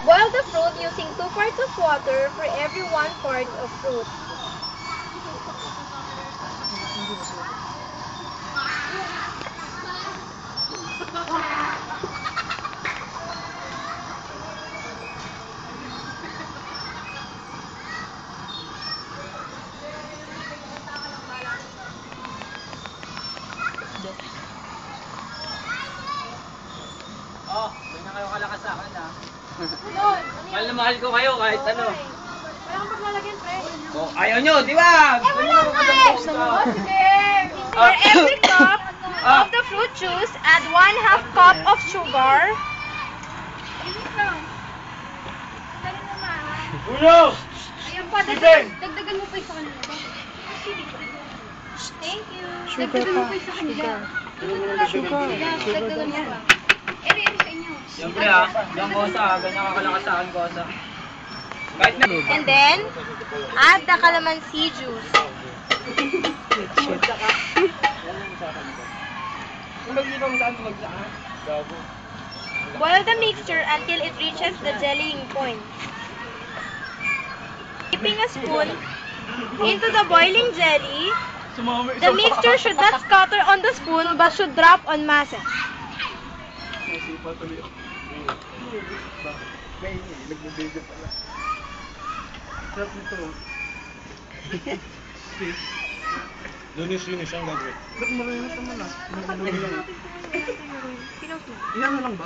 Boil the fruit using 2 parts of water for every 1 part of fruit. Oh, ganyan kayo kalakas sa akin ah. Lord, Mahal na mahal ko kayo kahit ano. Wala kang paglalagyan, pre. Oh, ayaw nyo, di ba? Wala nga eh! For every cup of the fruit juice, add 1/2 cup of sugar. Uno! Ayun pa, Steven! dagdagan mo pa yung sa kanila. Thank you. Sugar pa. Sugar. Dagdagan mo pa. Eri sa inyo. Siyempre ah, yung kosa ah, ganyan ka kalakas sa akin kosa. Kahit na... And then, add the calamansi juice. Kung mag-ibang saan magsaan? Gago. Boil the mixture until it reaches the jellying point. Dipping a spoon into the boiling jelly, the mixture should not scatter on the spoon but should drop en masse. Lunis ang gagawin. Pinost mo. Ilan na lang ba?